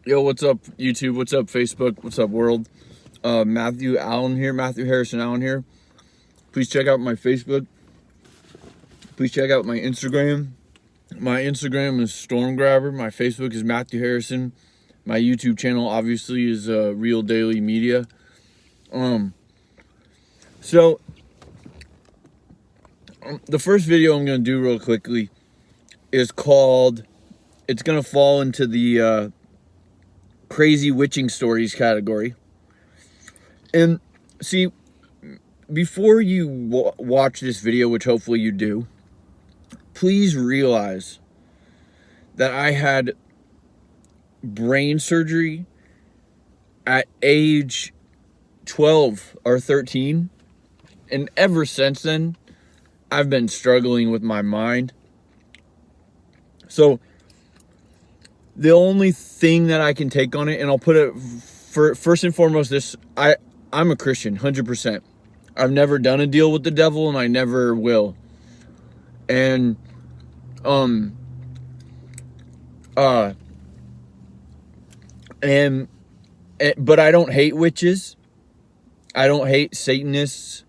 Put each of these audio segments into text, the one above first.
Yo, what's up, YouTube? What's up, Facebook? What's up, world? Matthew Harrison Allen here. Please check out my Facebook. Please check out my Instagram. My Instagram is Stormgrabber. My Facebook is Matthew Harrison. My YouTube channel, obviously, is Real Daily Media. So, the first video I'm going to do real quickly is called, it's going to fall into the crazy witching stories category. And see, before you watch this video, which hopefully you do, please realize that I had brain surgery at age 12 or 13. And ever since then, I've been struggling with my mind. So the only thing that I can take on it, and I'll put it first and foremost, I'm a Christian, 100%. I've never done a deal with the devil, and I never will. And but I don't hate witches. I don't hate Satanists,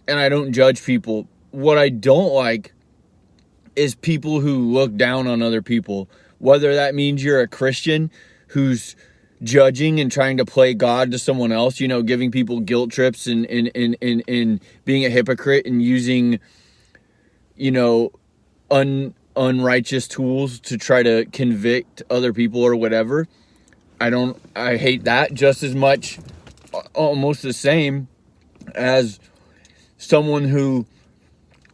and I don't judge people. What I don't like is people who look down on other people. Whether that means you're a Christian who's judging and trying to play God to someone else, giving people guilt trips and being a hypocrite and using, unrighteous tools to try to convict other people or whatever. I hate that just as much, almost the same, as someone who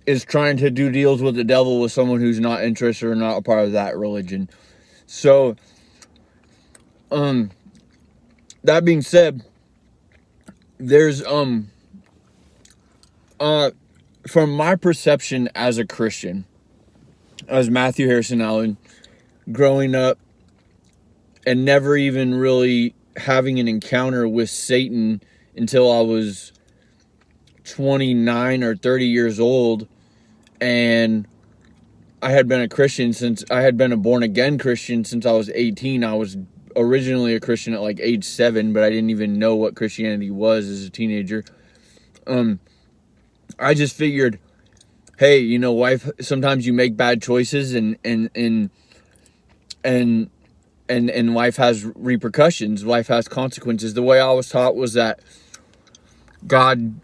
is trying to do deals with the devil with someone who's not interested or not a part of that religion. So, that being said, there's, from my perception as a Christian, as Matthew Harrison Allen, growing up and never even really having an encounter with Satan until I was 29 or 30 years old, and I had been a born again Christian since I was 18. I was originally a Christian at like age 7, but I didn't even know what Christianity was as a teenager. I just figured, hey, life, sometimes you make bad choices and life has repercussions. Life has consequences. The way I was taught was that God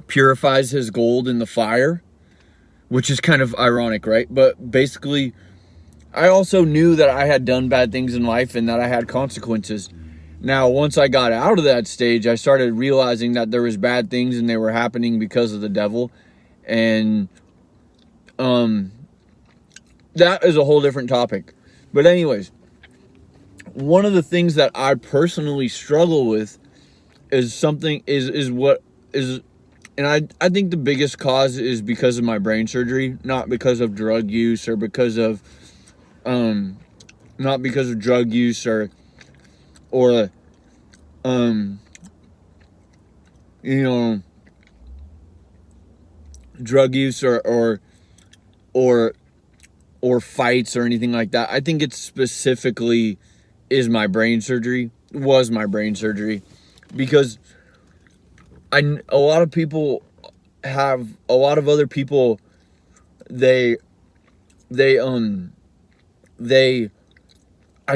purifies his gold in the fire, which is kind of ironic, right? But basically, I also knew that I had done bad things in life and that I had consequences. Now, once I got out of that stage, I started realizing that there was bad things and they were happening because of the devil. And that is a whole different topic. But anyways, one of the things that I personally struggle with and I think the biggest cause is because of my brain surgery, not because of drug use or drug use or fights or anything like that. I think it specifically was my brain surgery, because a lot of other people, I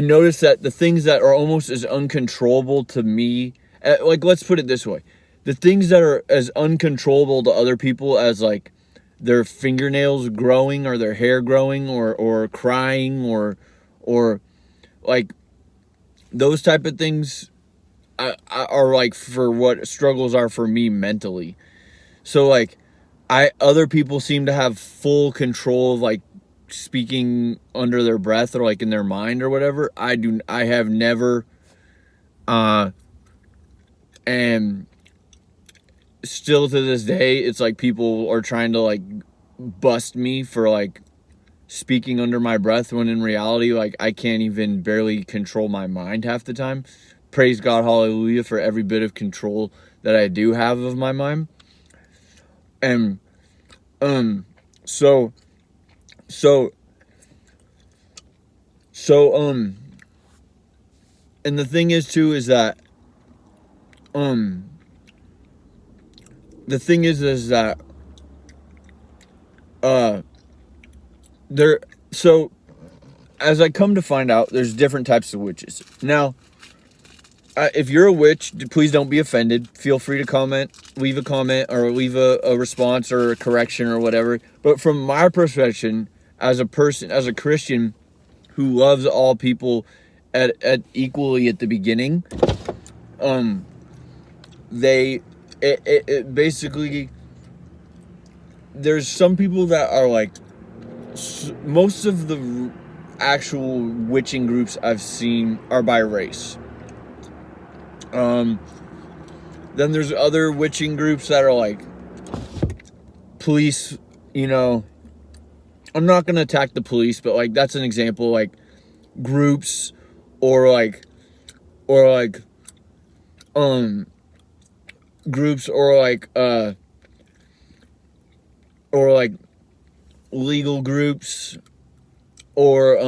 noticed that the things that are almost as uncontrollable to me, like, let's put it this way, the things that are as uncontrollable to other people as like their fingernails growing or their hair growing or crying or like those type of things are like for what struggles are for me mentally. So like other people seem to have full control of like speaking under their breath or like in their mind or whatever. I have never, and still to this day, it's like people are trying to like bust me for like speaking under my breath, when in reality, like, I can't even barely control my mind half the time. Praise God, hallelujah, for every bit of control that I do have of my mind. And so And the thing is too is that the thing is that there so as I come to find out, there's different types of witches. Now, if you're a witch, please don't be offended. Feel free to comment, leave a comment, or leave a response or a correction or whatever. But from my perspective, as a person, as a Christian who loves all people at equally at the beginning, it basically, there's some people that are like, most of the actual witching groups I've seen are by race. Then there's other witching groups that are like police, you know. I'm not gonna attack the police, but like that's an example, like groups or like groups or like legal groups or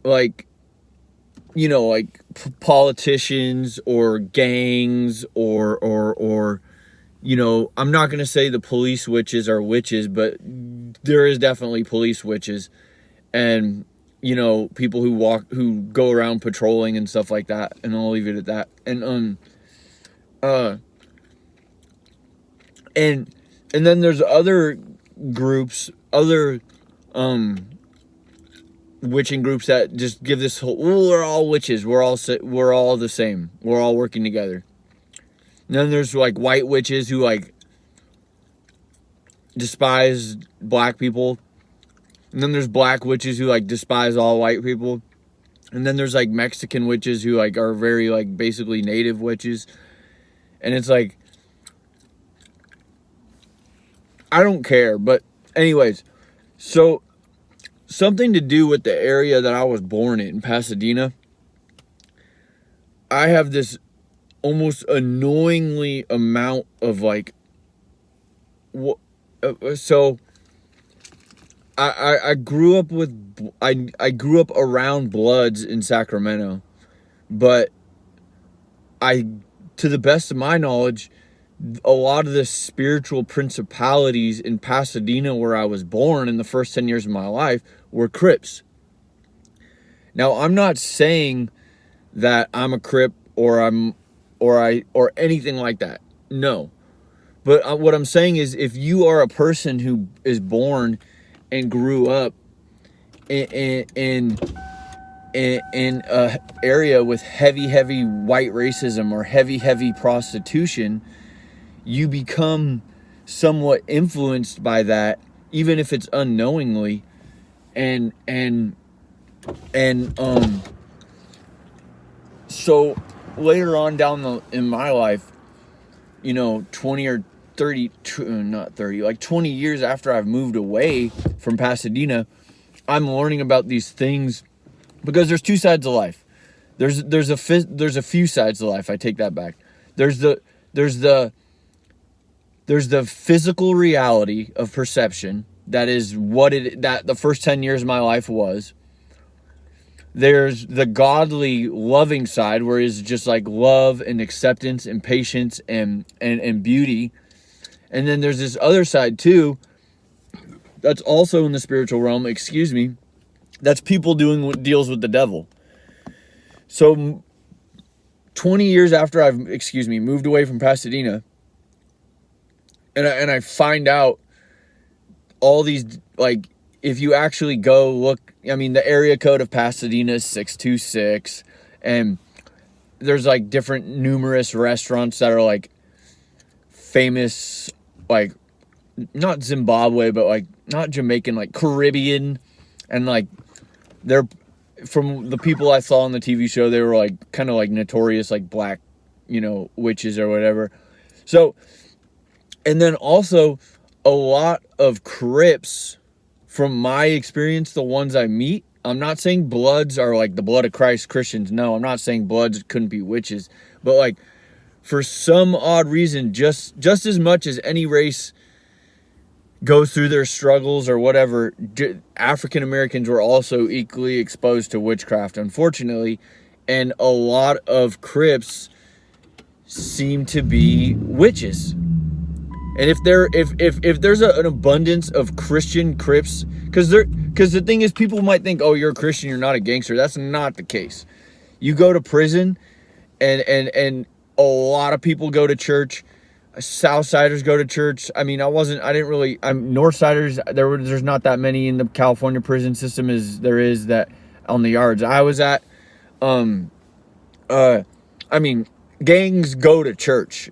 like, you know, like politicians or gangs or you know, I'm not going to say the police witches are witches, but there is definitely police witches, and, you know, people who go around patrolling and stuff like that, and I'll leave it at that. And then there's other groups, other witching groups that just give this whole, well, we're all witches, we're all the same, we're all working together. And then there's like white witches who like despise black people. And then there's black witches who like despise all white people. And then there's like Mexican witches who like are very like basically native witches. And it's like, I don't care. But anyways, so something to do with the area that I was born in, Pasadena. I have this almost annoyingly amount of like, so I grew up with, I grew up around Bloods in Sacramento, but to the best of my knowledge, a lot of the spiritual principalities in Pasadena where I was born in the first 10 years of my life were Crips. Now, I'm not saying that I'm a Crip or anything like that. No. But what I'm saying is, if you are a person who is born and grew up in a area with heavy white racism or heavy prostitution, you become somewhat influenced by that, even if it's unknowingly. And so later on in my life, you know, 20 or 30, not 30, like 20 years after I've moved away from Pasadena, I'm learning about these things, because there's two sides of life. There's a few sides of life. I take that back. There's the physical reality of perception. That is that the first 10 years of my life was. There's the godly, loving side, where it's just like love and acceptance and patience and beauty. And then there's this other side too, that's also in the spiritual realm, that's people doing deals with the devil. So 20 years after I've, moved away from Pasadena, and I find out all these, like, if you actually go look, I mean, the area code of Pasadena is 626, and there's like different numerous restaurants that are like famous, like not Zimbabwe, but like not Jamaican, like Caribbean, and like they're, from the people I saw on the TV show, they were like kind of like notorious, like black, you know, witches or whatever. So, and then also a lot of Crips, from my experience, the ones I meet, I'm not saying Bloods are like the blood of Christ Christians. No, I'm not saying Bloods couldn't be witches. But like, for some odd reason, just as much as any race go through their struggles or whatever, African Americans were also equally exposed to witchcraft, unfortunately, and a lot of Crips seem to be witches. And if there's an abundance of Christian Crips, because the thing is, people might think, oh, you're a Christian, you're not a gangster. That's not the case. You go to prison, and a lot of people go to church. Southsiders go to church. I mean, Northsiders, there's not that many in the California prison system as there is that on the yards I was at. I mean, gangs go to church.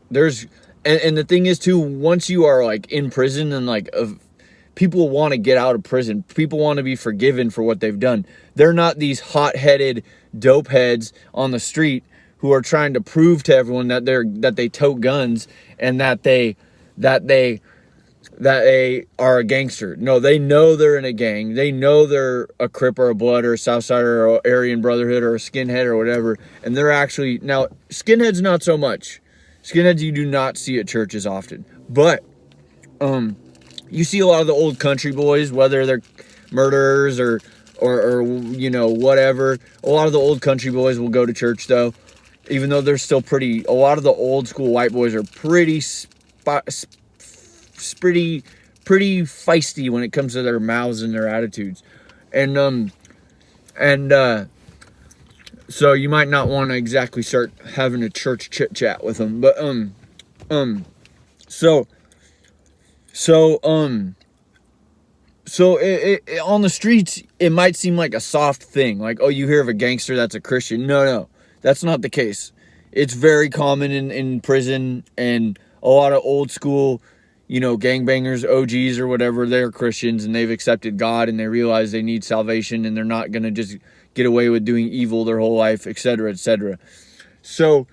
And the thing is too, once you are like in prison and like people want to get out of prison, people want to be forgiven for what they've done. They're not these hot-headed dope heads on the street who are trying to prove to everyone that they tote guns and that they are a gangster. No, they know they're in a gang. They know they're a Crip or a Blood or a Southsider or a Aryan Brotherhood or a skinhead or whatever. And they're actually, now skinheads not so much. Skinheads you do not see at churches often. But you see a lot of the old country boys, whether they're murderers or you know, whatever. A lot of the old country boys will go to church though. Even though they're still pretty, a lot of the old school white boys are pretty feisty when it comes to their mouths and their attitudes. And so you might not want to exactly start having a church chit chat with them. But so on the streets, it might seem like a soft thing. Like, oh, you hear of a gangster that's a Christian. No, that's not the case. It's very common in prison, and a lot of old school, you know, gangbangers, OGs or whatever, they're Christians and they've accepted God and they realize they need salvation and they're not going to just get away with doing evil their whole life, etc., etc. So,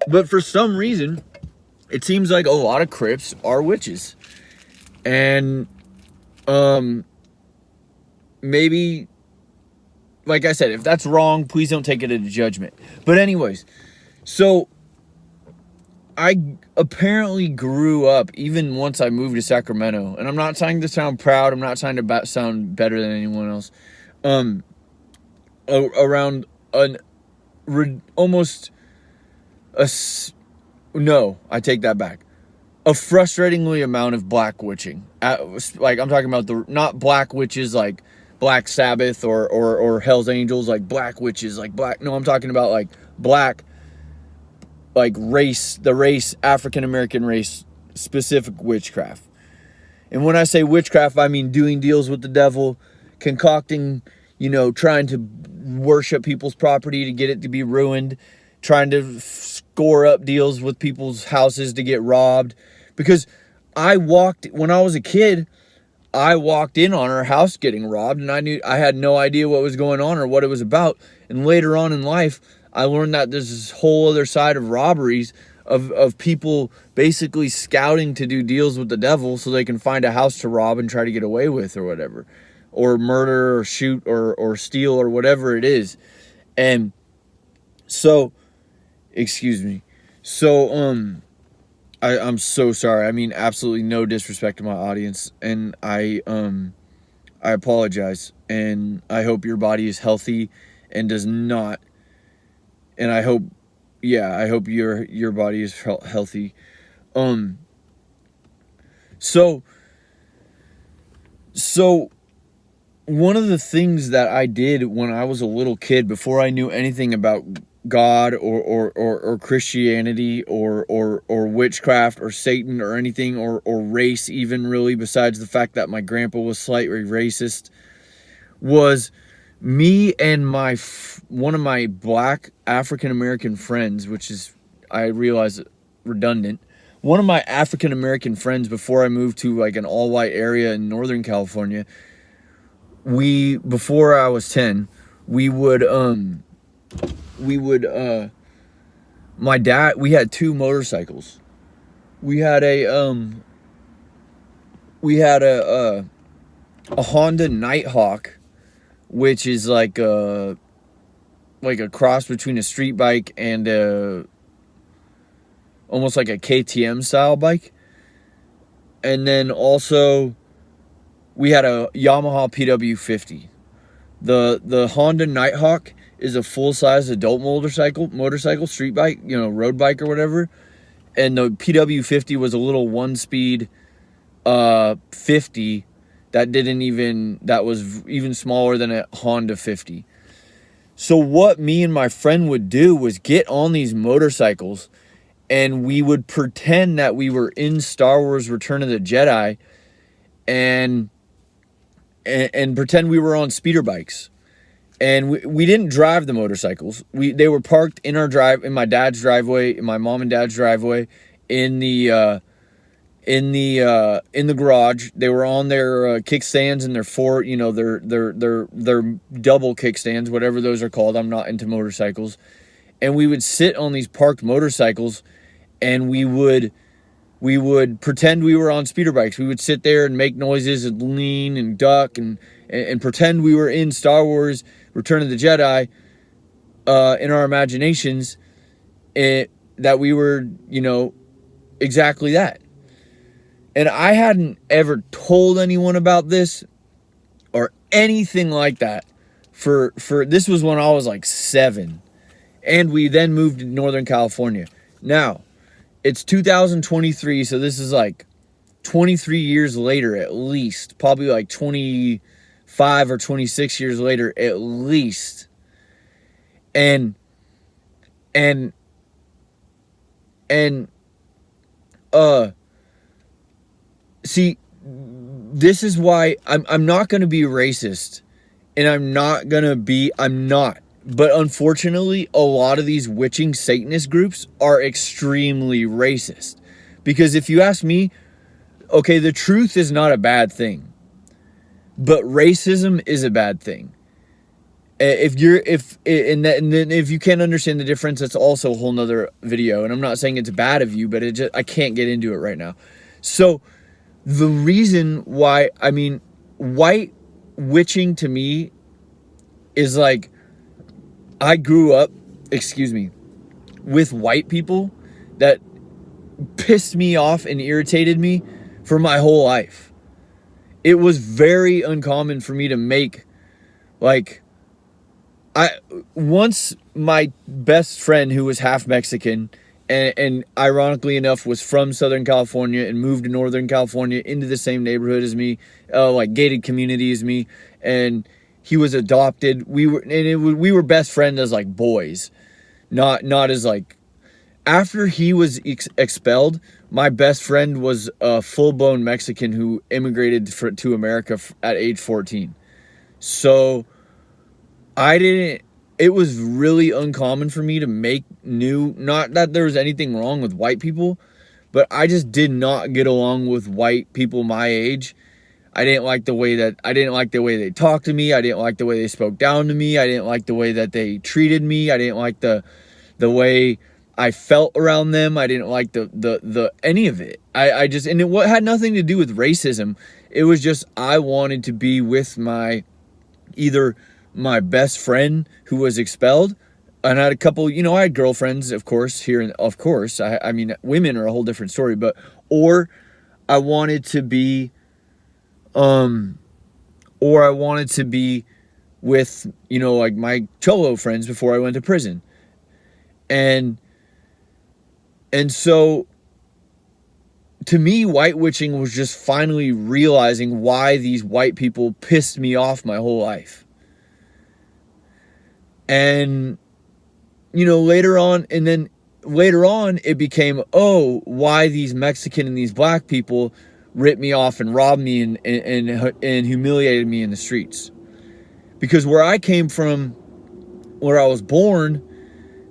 but for some reason, it seems like a lot of Crips are witches. And, maybe, like I said, if that's wrong, please don't take it as a judgment. But anyways, so I apparently grew up, even once I moved to Sacramento, and I'm not trying to sound proud, I'm not trying to sound better than anyone else, around no, I take that back. A frustratingly amount of black witching. Like, I'm talking about not black witches like Black Sabbath or Hell's Angels, like black witches, like black, no, I'm talking about like black, like the race, African American race, specific witchcraft. And when I say witchcraft, I mean doing deals with the devil, concocting, you know, trying to worship people's property to get it to be ruined, trying to score up deals with people's houses to get robbed. Because when I was a kid, I walked in on our house getting robbed, and I had no idea what was going on or what it was about. And later on in life, I learned that there's this whole other side of robberies of people basically scouting to do deals with the devil so they can find a house to rob and try to get away with or whatever, or murder or shoot or steal or whatever it is. And so, excuse me. So, I'm so sorry. I mean, absolutely no disrespect to my audience, and I apologize, and I hope your body is healthy and does not, and I hope your body is healthy. So one of the things that I did when I was a little kid, before I knew anything about God or Christianity or witchcraft or Satan or anything or race, even really, besides the fact that my grandpa was slightly racist, was me and one of my black African American friends, which is, I realize, redundant. One of my African American friends, before I moved to like an all white area in Northern California, before I was 10, my dad, we had two motorcycles. We had a Honda Nighthawk, which is like a cross between a street bike and almost like a KTM style bike. And then also we had a Yamaha PW50. The Honda Nighthawk is a full-size adult motorcycle, street bike, road bike or whatever. And the PW50 was a little one-speed 50 that was even smaller than a Honda 50. So what me and my friend would do was get on these motorcycles, and we would pretend that we were in Star Wars Return of the Jedi and pretend we were on speeder bikes. And we didn't drive the motorcycles. They were parked in my dad's driveway, in my mom and dad's driveway, in the garage. They were on their kickstands and their double kickstands, whatever those are called. I'm not into motorcycles. And we would sit on these parked motorcycles, and we would pretend we were on speeder bikes. We would sit there and make noises and lean and duck and pretend we were in Star Wars Return of the Jedi in our imaginations, that we were, exactly that. And I hadn't ever told anyone about this or anything like that for this was when I was like 7. And we then moved to Northern California. Now, it's 2023, so this is like 23 years later at least. Probably like 25 or 26 years later at least. And see, this is why I'm not going to be racist, and I'm not. But unfortunately, a lot of these witching Satanist groups are extremely racist. Because if you ask me, okay, the truth is not a bad thing, but racism is a bad thing. If you can't understand the difference, that's also a whole nother video. And I'm not saying it's bad of you, but I can't get into it right now. So the reason why, white witching to me is like, I grew up, with white people that pissed me off and irritated me for my whole life. It was very uncommon for me to make, once my best friend, who was half Mexican and ironically enough was from Southern California and moved to Northern California into the same neighborhood as me, gated community as me, and he was adopted. We were best friends as like boys, not as like. After he was expelled, my best friend was a full-blown Mexican who immigrated to America at age 14. So it was really uncommon for me to make new, not that there was anything wrong with white people, but I just did not get along with white people my age. I didn't like the way they talked to me. I didn't like the way they spoke down to me. I didn't like the way that they treated me. I didn't like the way I felt around them. I didn't like the any of it. And it had nothing to do with racism. It was just, I wanted to be with either my best friend who was expelled, and I had a couple, I had girlfriends, of course, here, of course. I mean, women are a whole different story, or I wanted to be with, my cholo friends before I went to prison. And so, to me, white witching was just finally realizing why these white people pissed me off my whole life. And, later on, it became, why these Mexican and these black people ripped me off and robbed me and humiliated me in the streets. Because where I came from, where I was born,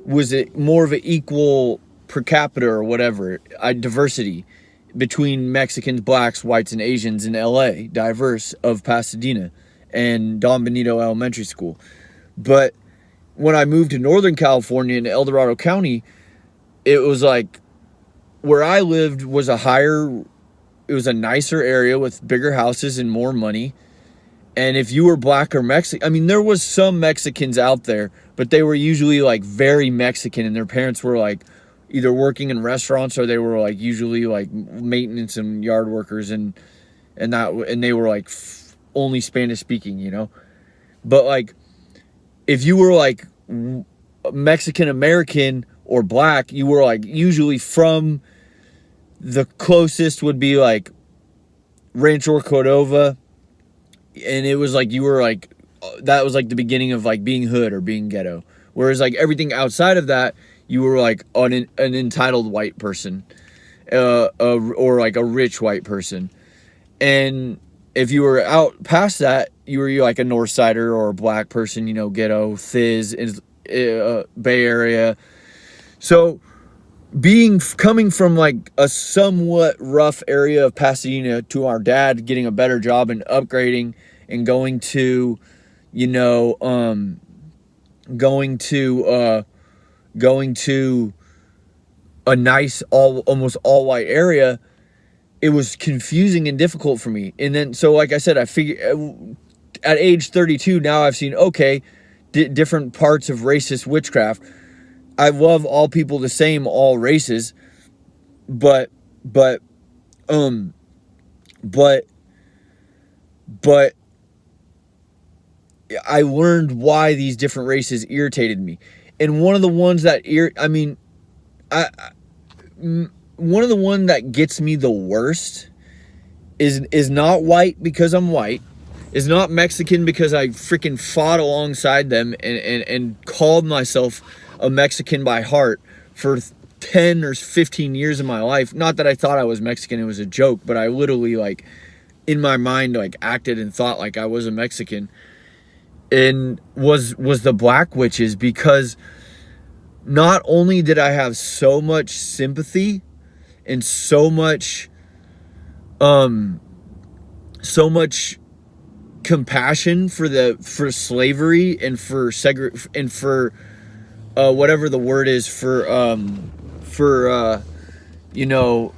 was it more of an equal per capita or whatever, diversity between Mexicans, blacks, whites, and Asians in LA, diverse of Pasadena and Don Benito Elementary School. But when I moved to Northern California in El Dorado County, it was like, where I lived was it was a nicer area with bigger houses and more money. And if you were black or Mexican, there was some Mexicans out there, but they were usually like very Mexican, and their parents were like either working in restaurants, or they were like usually like maintenance and yard workers, and they were like only Spanish speaking, you know. But like if you were like Mexican American or black, you were like usually from, the closest would be like Rancho Cordova, and it was like you were like, that was like the beginning of like being hood or being ghetto. Whereas like everything outside of that, you were like an entitled white person, or like a rich white person. And if you were out past that, you were like a North Sider or a black person, you know, ghetto, Thiz, Bay Area. So coming from like a somewhat rough area of Pasadena to our dad getting a better job and upgrading and going to, you know, going to a nice almost all white area, it was confusing and difficult for me. And then, so like I said, I figured at age 32 now I've seen, okay, different parts of racist witchcraft. I love all people the same, all races, but I learned why these different races irritated me. And one of the ones that one of the one that gets me the worst is not white because I'm white, is not Mexican because I freaking fought alongside them and called myself a Mexican by heart for 10 or 15 years of my life. Not that I thought I was Mexican, it was a joke, but I literally like in my mind like acted and thought like I was a Mexican. And was the black witches, because not only did I have so much sympathy and so much compassion for slavery and for whatever the word is for you know,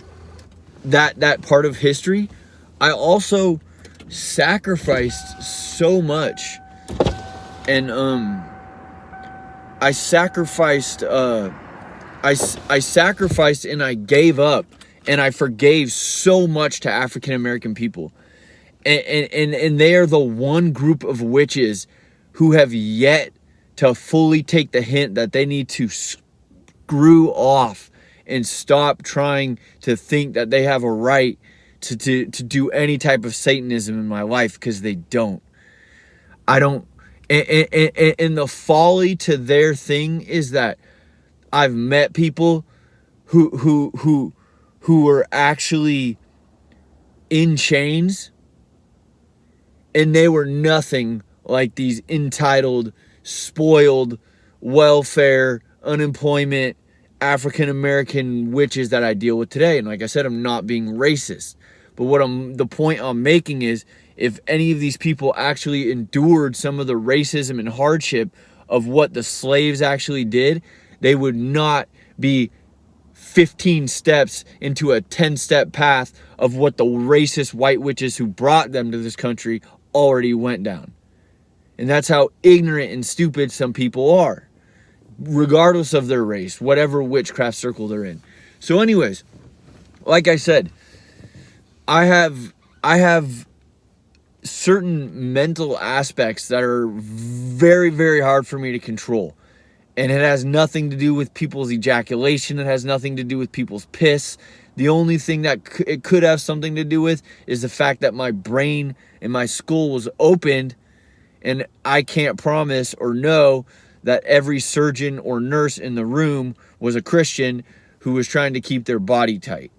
that part of history, I also sacrificed so much. And I sacrificed and I gave up and I forgave so much to African American people. And they are the one group of witches who have yet to fully take the hint that they need to screw off and stop trying to think that they have a right to do any type of Satanism in my life, because they don't. I don't. And the folly to their thing is that I've met people who were actually in chains, and they were nothing like these entitled, spoiled, welfare, unemployment, African American witches that I deal with today. And like I said, I'm not being racist, but the point I'm making is, if any of these people actually endured some of the racism and hardship of what the slaves actually did, they would not be 15 steps into a 10-step path of what the racist white witches who brought them to this country already went down. And that's how ignorant and stupid some people are, regardless of their race, whatever witchcraft circle they're in. So anyways, like I said, I have certain mental aspects that are very, very hard for me to control. And it has nothing to do with people's ejaculation. It has nothing to do with people's piss. The only thing that it could have something to do with is the fact that my brain and my skull was opened, and I can't promise or know that every surgeon or nurse in the room was a Christian who was trying to keep their body tight.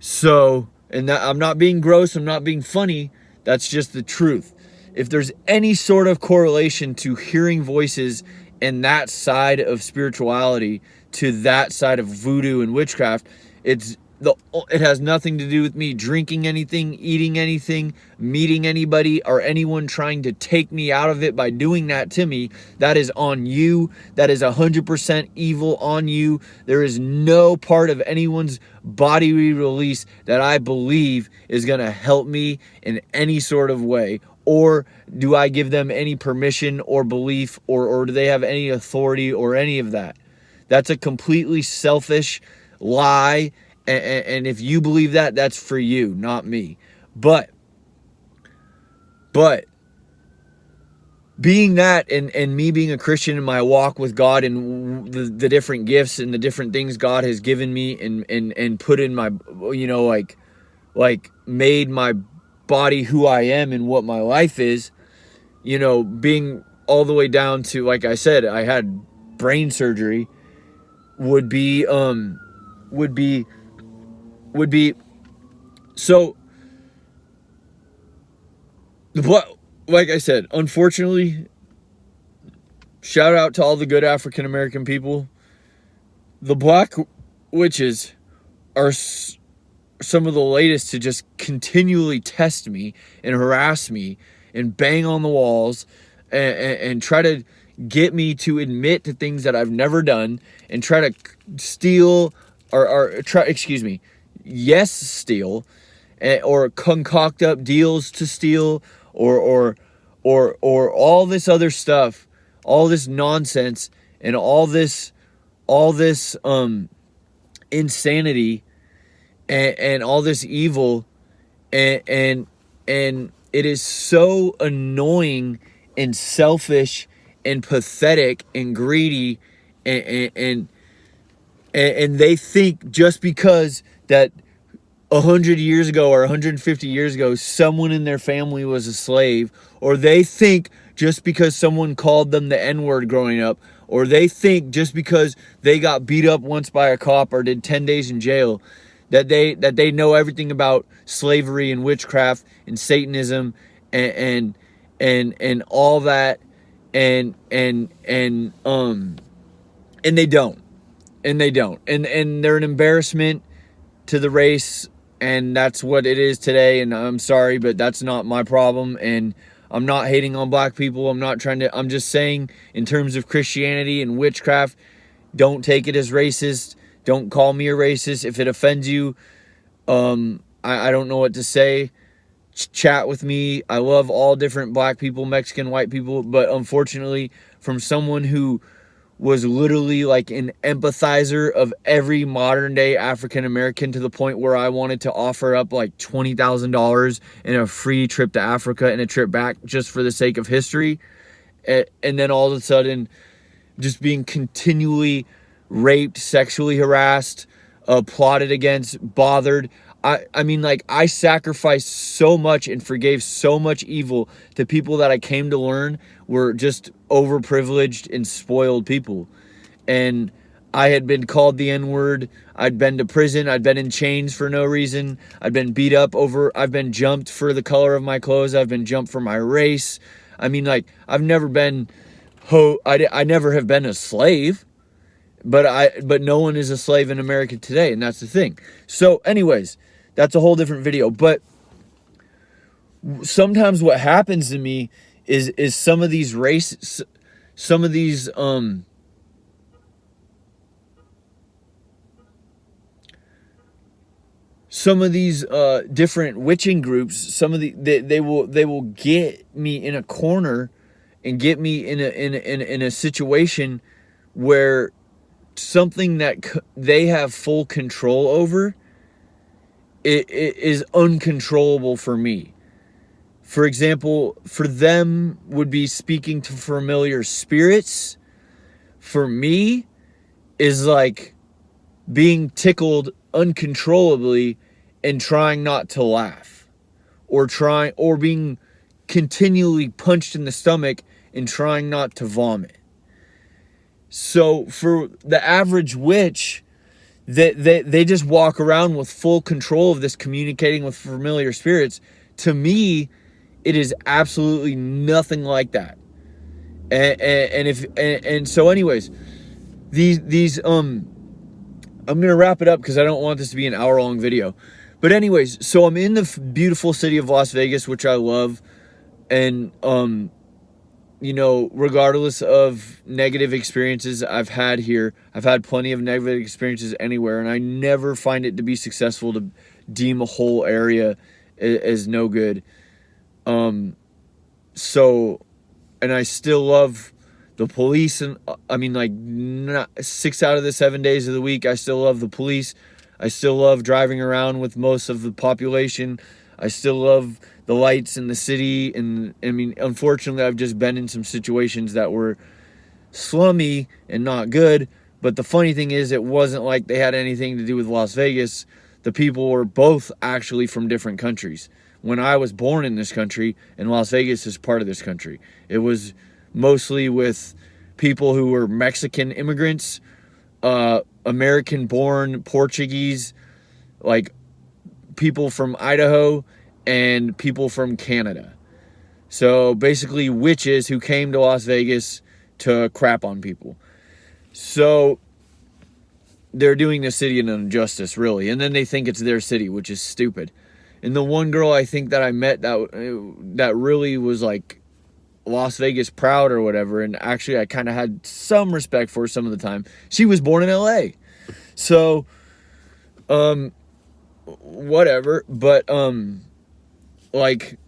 So, and that, I'm not being gross, I'm not being funny, that's just the truth. If there's any sort of correlation to hearing voices and that side of spirituality to that side of voodoo and witchcraft, it has nothing to do with me drinking anything, eating anything, meeting anybody, or anyone trying to take me out of it by doing that to me. That is on you. That is 100% evil on you. There is no part of anyone's bodily release that I believe is going to help me in any sort of way. Or do I give them any permission or belief, or do they have any authority or any of that? That's a completely selfish lie. And if you believe that, that's for you, not me. But being that, and me being a Christian in my walk with God, and the different gifts and the different things God has given me and put in my, you know, like made my body who I am and what my life is, you know, being all the way down to, like I said, I had brain surgery, would be so, what, like I said, unfortunately, shout out to all the good African American people. The black witches are some of the latest to just continually test me and harass me and bang on the walls and try to get me to admit to things that I've never done, and try to steal or try, excuse me, yes, steal, or concoct up deals to steal, or all this other stuff, all this nonsense, and all this insanity, and all this evil, and it is so annoying and selfish and pathetic and greedy, and they think just because that 100 years ago or 150 years ago someone in their family was a slave, or they think just because someone called them the N-word growing up, or they think just because they got beat up once by a cop or did 10 days in jail, that they know everything about slavery and witchcraft and Satanism and all that, and they don't, and they're an embarrassment to the race, and that's what it is today. And I'm sorry, but that's not my problem, and I'm not hating on black people. I'm just saying, in terms of Christianity and witchcraft, don't take it as racist. Don't call me a racist. If it offends you, I don't know what to say. Chat with me. I love all different black people, Mexican, white people, but unfortunately, from someone who was literally like an empathizer of every modern day African American, to the point where I wanted to offer up like $20,000 and a free trip to Africa and a trip back just for the sake of history. And then all of a sudden, just being continually raped, sexually harassed, plotted against, bothered. I mean, like, I sacrificed so much and forgave so much evil to people that I came to learn were just overprivileged and spoiled people. And I had been called the N-word. I'd been to prison. I'd been in chains for no reason. I'd been beat up over. I've been jumped for the color of my clothes. I've been jumped for my race. I mean, like, I've never been, I never have been a slave. But no one is a slave in America today, and that's the thing. So anyways, that's a whole different video. But sometimes what happens to me is some of these different witching groups, they will get me in a corner and get me in a situation where something that they have full control over, it is uncontrollable for me. For example, for them would be speaking to familiar spirits. For me, is like being tickled uncontrollably and trying not to laugh, or being continually punched in the stomach and trying not to vomit. So for the average witch, they just walk around with full control of this, communicating with familiar spirits. To me, it is absolutely nothing like that. And so anyways, these I'm gonna wrap it up because I don't want this to be an hour-long video. But anyways, so I'm in the beautiful city of Las Vegas, which I love, and you know, regardless of negative experiences I've had here, I've had plenty of negative experiences anywhere, and I never find it to be successful to deem a whole area as no good. So, and I still love The police, and I mean, like, 6 out of the 7 days of the week, I still love the police. I still love driving around with most of the population. I still love the lights in the city. And I mean, unfortunately, I've just been in some situations that were slummy and not good. But the funny thing is, it wasn't like they had anything to do with Las Vegas. The people were both actually from different countries. When I was born in this country, and Las Vegas is part of this country, it was mostly with people who were Mexican immigrants, American-born Portuguese, like people from Idaho, and people from Canada. So basically witches who came to Las Vegas to crap on people. So they're doing the city an injustice, really. And then they think it's their city, which is stupid. And the one girl I think that I met that really was like Las Vegas proud or whatever, and actually I kind of had some respect for her some of the time. She was born in LA. So, whatever. But, like,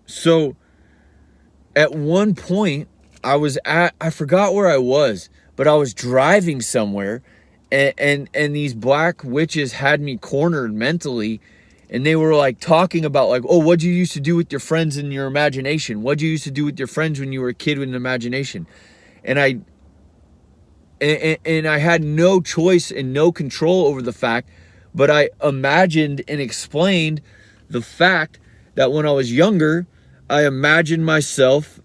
so at one point I forgot where I was, but I was driving somewhere, and these black witches had me cornered mentally, and they were like talking about like, oh, what'd you used to do with your friends in your imagination? What'd you used to do with your friends when you were a kid with an imagination? And I had no choice and no control over the fact, but I imagined and explained the fact that when I was younger, I imagined myself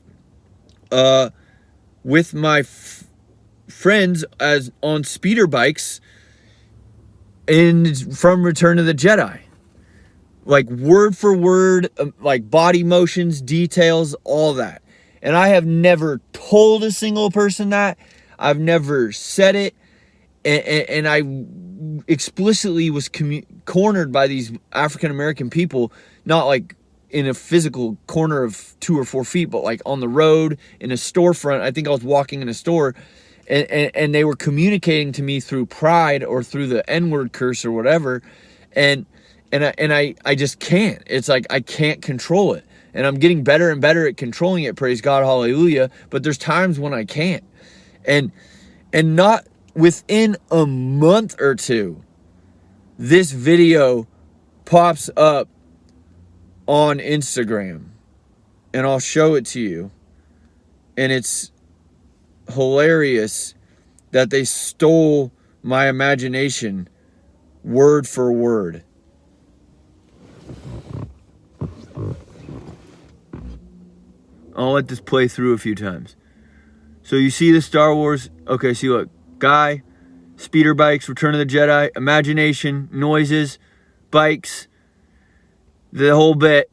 with my friends as on speeder bikes from Return of the Jedi. Like word for word, like body motions, details, all that. And I have never told a single person that. I've never said it. And I explicitly was cornered by these African-American people, not like in a physical corner of 2 or 4 feet, but like on the road, in a storefront. I think I was walking in a store, and they were communicating to me through pride or through the N-word curse or whatever. And I just can't. It's like I can't control it. And I'm getting better and better at controlling it, praise God, hallelujah. But there's times when I can't. And not within a month or two, this video pops up on Instagram. And I'll show it to you. And it's hilarious that they stole my imagination word for word. I'll let this play through a few times. So you see the Star Wars. Okay, see, look. Guy, speeder bikes, Return of the Jedi, imagination, noises, bikes, the whole bit.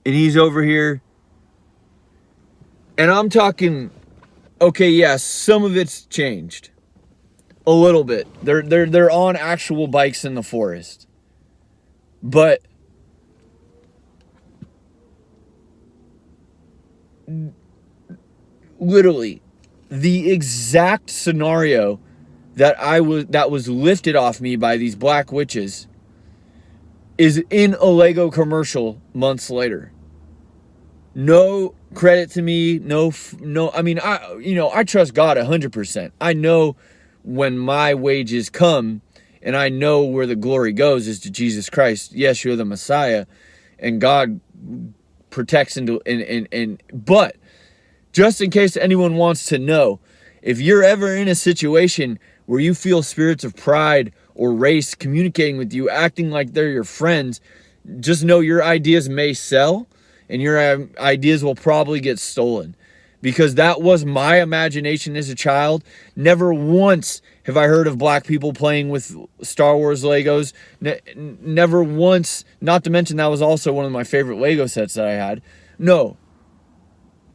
And he's over here. And I'm talking, okay, yes, some of it's changed. A little bit. They're on actual bikes in the forest. But literally the exact scenario that was lifted off me by these black witches is in a Lego commercial months later. No credit to me. No. I mean, I trust God 100%. I know when my wages come, and I know where the glory goes is to Jesus Christ, Yeshua the Messiah, and God protects but just in case anyone wants to know, if you're ever in a situation where you feel spirits of pride or race communicating with you, acting like they're your friends, just know your ideas may sell and your ideas will probably get stolen. Because that was my imagination as a child. Never once have I heard of black people playing with Star Wars Legos. Never once, not to mention that was also one of my favorite Lego sets that I had. No.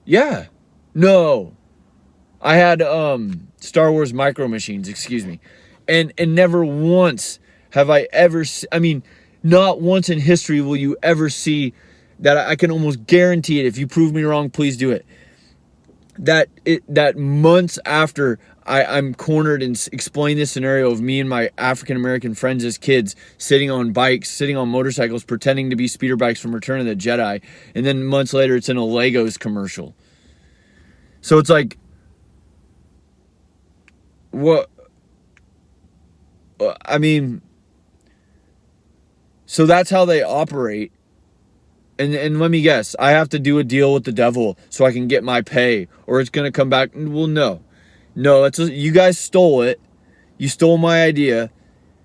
Yeah. No. I had Star Wars Micro Machines, excuse me. And never once have I ever, not once in history will you ever see that. I can almost guarantee it. If you prove me wrong, please do it. That months after I'm cornered and explain this scenario of me and my African-American friends as kids sitting on bikes, sitting on motorcycles, pretending to be speeder bikes from Return of the Jedi. And then months later, it's in a Legos commercial. So it's like, what, I mean, so that's how they operate. And let me guess, I have to do a deal with the devil so I can get my pay, or it's going to come back. Well, no. No, you guys stole it. You stole my idea.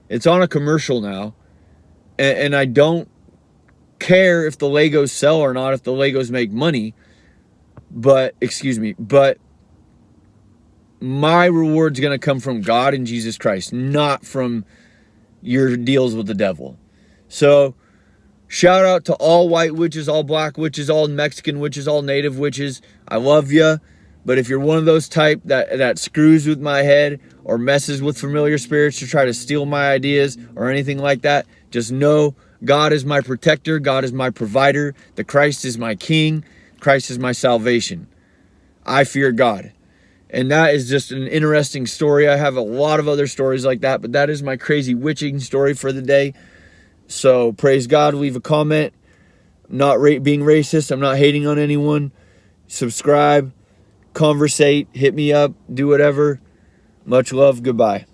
It's on a commercial now. And I don't care if the Legos sell or not, if the Legos make money. But my reward's going to come from God and Jesus Christ, not from your deals with the devil. So, shout out to all white witches, all black witches, all Mexican witches, all native witches. I love you. But if you're one of those type that screws with my head or messes with familiar spirits to try to steal my ideas or anything like that, just know God is my protector. God is my provider. The Christ is my king. Christ is my salvation. I fear God. And that is just an interesting story. I have a lot of other stories like that, but that is my crazy witching story for the day. So praise God. Leave a comment. I'm not being racist. I'm not hating on anyone. Subscribe. Conversate. Hit me up. Do whatever. Much love. Goodbye.